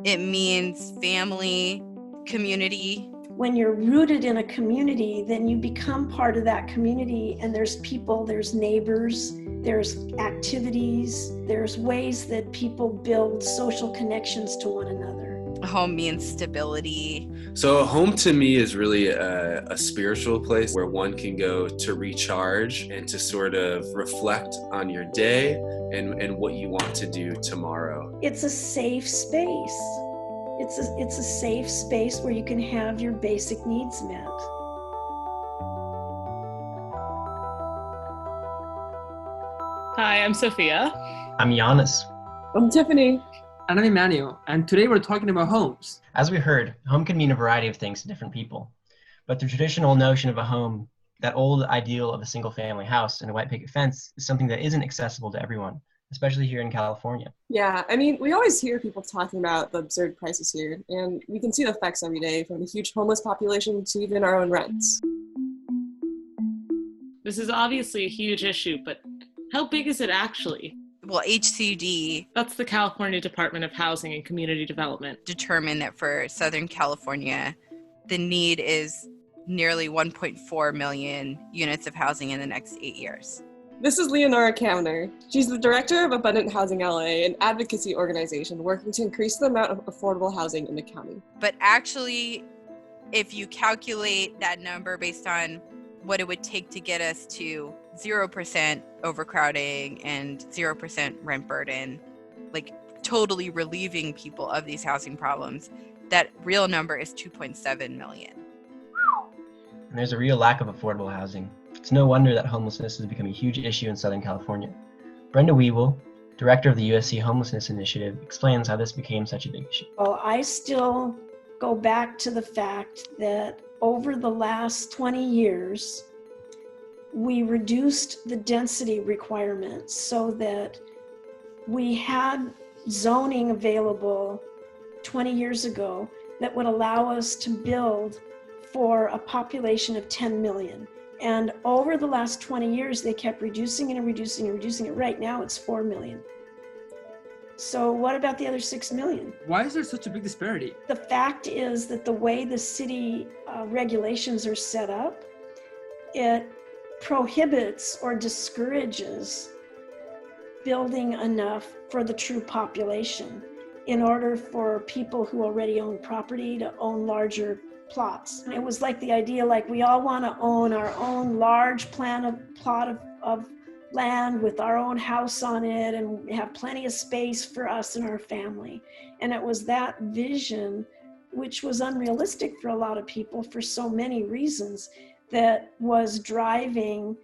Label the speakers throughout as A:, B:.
A: It means family, community.
B: When you're rooted in a community, then you become part of that community, and there's people, there's neighbors, there's activities, there's ways that people build social connections to one another.
A: Home means stability.
C: So home to me is really a spiritual place where one can go to recharge and to sort of reflect on your day and what you want to do tomorrow.
B: It's a safe space. It's a safe space where you can have your basic needs met.
D: Hi, I'm Sophia.
E: I'm Giannis.
F: I'm Tiffany.
G: And I'm Emmanuel, and today we're talking about homes.
E: As we heard, home can mean a variety of things to different people. But the traditional notion of a home, that old ideal of a single family house and a white picket fence, is something that isn't accessible to everyone, especially here in California.
F: Yeah, I mean, we always hear people talking about the absurd prices here, and we can see the effects every day, from the huge homeless population to even our own rents.
D: This is obviously a huge issue, but how big is it actually?
A: Well, HCD,
D: that's the California Department of Housing and Community Development,
A: determined that for Southern California, the need is nearly 1.4 million units of housing in the next 8 years.
F: This is Leonora Kamner. She's the director of Abundant Housing LA, an advocacy organization working to increase the amount of affordable housing in the county.
A: But actually, if you calculate that number based on what it would take to get us to 0% overcrowding and 0% rent burden, like totally relieving people of these housing problems, that real number is 2.7 million.
E: And there's a real lack of affordable housing. It's no wonder that homelessness has become a huge issue in Southern California. Brenda Weevil, director of the USC Homelessness Initiative, explains how this became such a big issue.
B: Well, I still go back to the fact that over the last 20 years, we reduced the density requirements so that we had zoning available 20 years ago that would allow us to build for a population of 10 million. And over the last 20 years, they kept reducing it and reducing and reducing it. Right now, it's 4 million. So what about the other 6 million?
G: Why is there such a big disparity?
B: The fact is that the way the city regulations are set up, it prohibits or discourages building enough for the true population in order for people who already own property to own larger plots. It was like the idea, like we all want to own our own large plot of land with our own house on it and have plenty of space for us and our family. And it was that vision, which was unrealistic for a lot of people for so many reasons, that was driving,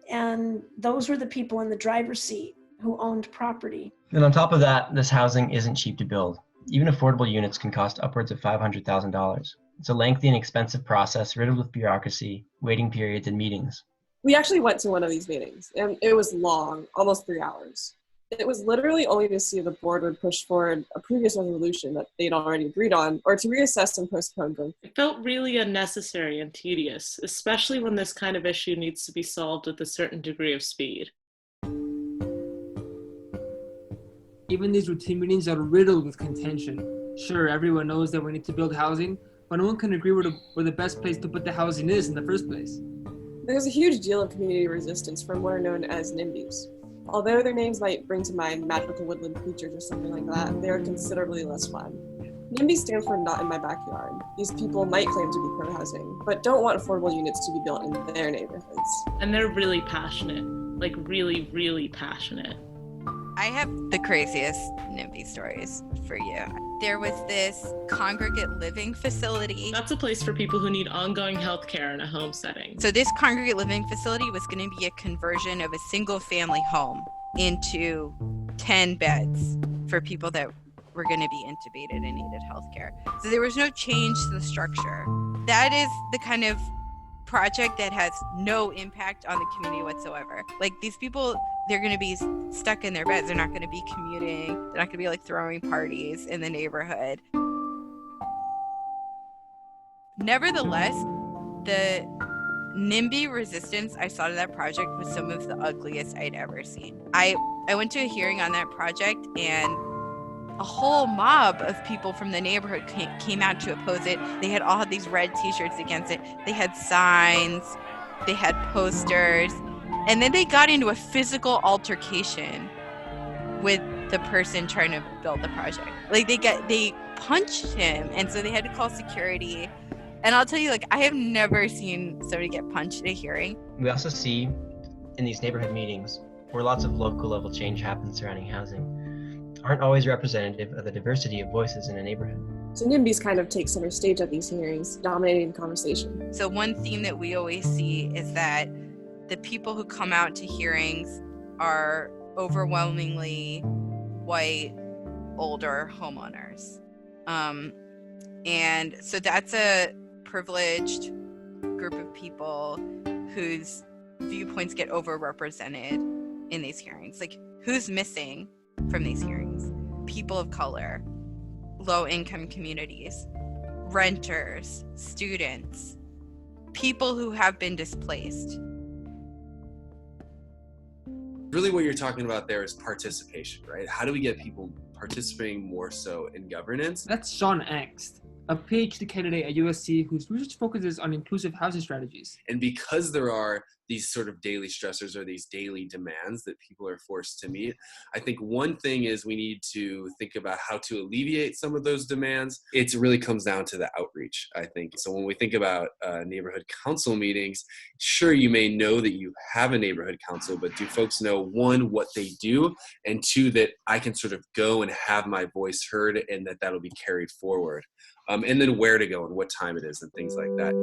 B: and those were the people in the driver's seat who owned property.
E: And on top of that, this housing isn't cheap to build. Even affordable units can cost upwards of $500,000. It's a lengthy and expensive process riddled with bureaucracy, waiting periods, and meetings.
F: We actually went to one of these meetings, and it was long, almost 3 hours. It was literally only to see if the board would push forward a previous resolution that they'd already agreed on, or to reassess and postpone them.
D: It felt really unnecessary and tedious, especially when this kind of issue needs to be solved with a certain degree of speed.
G: Even these routine meetings are riddled with contention. Sure, everyone knows that we need to build housing, but no one can agree where the best place to put the housing is in the first place.
F: There's a huge deal of community resistance from what are known as NIMBYs. Although their names might bring to mind magical woodland creatures or something like that, they are considerably less fun. NIMBY stand for Not in My Backyard. These people might claim to be pro-housing, but don't want affordable units to be built in their neighborhoods.
D: And they're really passionate, like really, really passionate.
A: I have the craziest NIMBY stories for you. There was this congregate living facility.
D: That's a place for people who need ongoing health care in a home setting.
A: So this congregate living facility was going to be a conversion of a single family home into 10 beds for people that were going to be intubated and needed health care. So there was no change to the structure. That is the kind of project that has no impact on the community whatsoever. Like, these people, they're going to be stuck in their beds. They're not going to be commuting. They're not going to be like throwing parties in the neighborhood. Nevertheless, the NIMBY resistance I saw to that project was some of the ugliest I'd ever seen. I went to a hearing on that project, and a whole mob of people from the neighborhood came out to oppose it. They had all had these red t-shirts against it. They had signs, they had posters, and then they got into a physical altercation with the person trying to build the project. Like they punched him, and so they had to call security. And I'll tell you, like, I have never seen somebody get punched at a hearing.
E: We also see in these neighborhood meetings, where lots of local level change happens surrounding housing, aren't always representative of the diversity of voices in a neighborhood.
F: So NIMBYs kind of take center stage at these hearings, dominating the conversation.
A: So one theme that we always see is that the people who come out to hearings are overwhelmingly white, older homeowners. And so that's a privileged group of people whose viewpoints get overrepresented in these hearings. Like, who's missing from these hearings? People of color, low-income communities, renters, students, people who have been displaced.
C: Really what you're talking about there is participation, right? How do we get people participating more so in governance?
G: That's Sean Angst, a PhD candidate at USC whose research focuses on inclusive housing strategies.
C: And because there are these sort of daily stressors or these daily demands that people are forced to meet, I think one thing is we need to think about how to alleviate some of those demands. It really comes down to the outreach, I think. So when we think about neighborhood council meetings, sure, you may know that you have a neighborhood council, but do folks know, one, what they do, and two, that I can sort of go and have my voice heard and that that'll be carried forward. And then where to go and what time it is and things like that.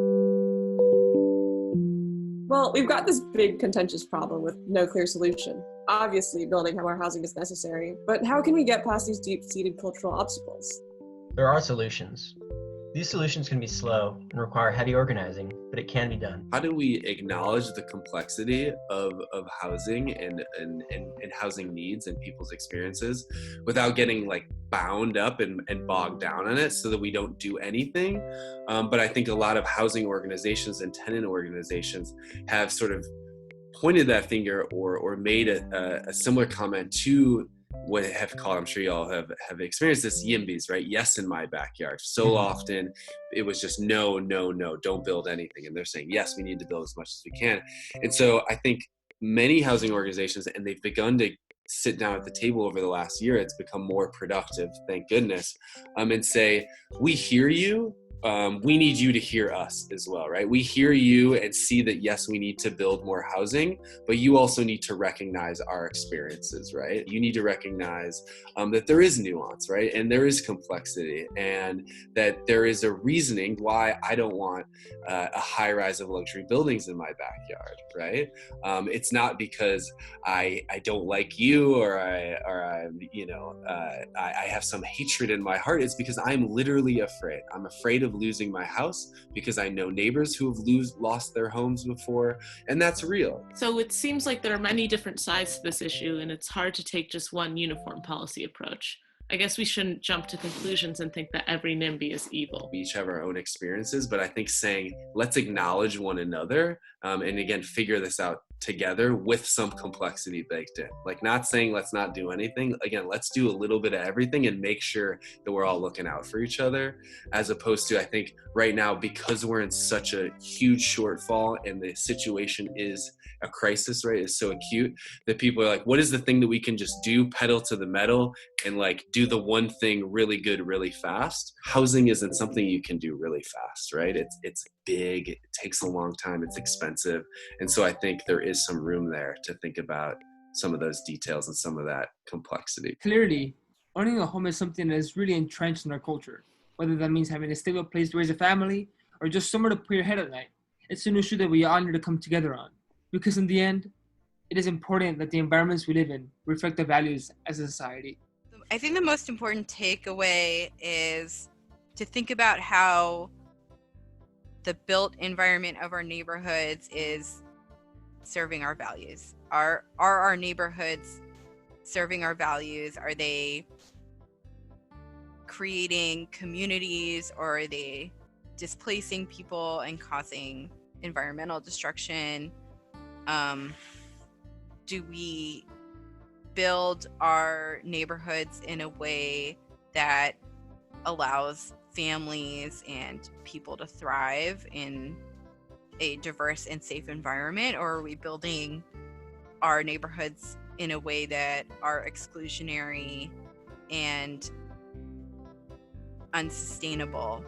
F: Well, we've got this big contentious problem with no clear solution. Obviously, building more housing is necessary, but how can we get past these deep-seated cultural obstacles?
E: There are solutions. These solutions can be slow and require heavy organizing, but it can be done.
C: How do we acknowledge the complexity of housing and housing needs and people's experiences without getting like bound up and bogged down on it so that we don't do anything? But I think a lot of housing organizations and tenant organizations have sort of pointed that finger or made a similar comment to what I have called, I'm sure you all have experienced this, YIMBYs, right? Yes, in my backyard. So often it was just no, don't build anything. And they're saying, yes, we need to build as much as we can. And so I think many housing organizations, and they've begun to sit down at the table over the last year, it's become more productive, thank goodness, and say, we hear you. We need you to hear us as well, right? We hear you and see that, yes, we need to build more housing, but you also need to recognize our experiences, right? You need to recognize that there is nuance, right? And there is complexity, and that there is a reasoning why I don't want a high rise of luxury buildings in my backyard, right? It's not because I don't like you or I have some hatred in my heart. It's because I'm literally afraid. I'm afraid of losing my house because I know neighbors who have lost their homes before, and that's real.
D: So it seems like there are many different sides to this issue, and it's hard to take just one uniform policy approach. I guess we shouldn't jump to conclusions and think that every NIMBY is evil.
C: We each have our own experiences, but I think saying, let's acknowledge one another, and again, figure this out together with some complexity baked in. Like, not saying let's not do anything. Again, let's do a little bit of everything and make sure that we're all looking out for each other, as opposed to, I think right now, because we're in such a huge shortfall and the situation is a crisis, right, is so acute, that people are like, what is the thing that we can just do, pedal to the metal, and like do the one thing really good, really fast? Housing isn't something you can do really fast, right? It's big, it takes a long time, it's expensive. And so I think there is some room there to think about some of those details and some of that complexity.
G: Clearly, owning a home is something that is really entrenched in our culture, whether that means having a stable place to raise a family or just somewhere to put your head at night. It's an issue that we all need to come together on, because in the end, it is important that the environments we live in reflect the values as a society.
A: I think the most important takeaway is to think about how the built environment of our neighborhoods is serving our values. Are our neighborhoods serving our values? Are they creating communities, or are they displacing people and causing environmental destruction? Do we build our neighborhoods in a way that allows families and people to thrive in a diverse and safe environment, or are we building our neighborhoods in a way that are exclusionary and unsustainable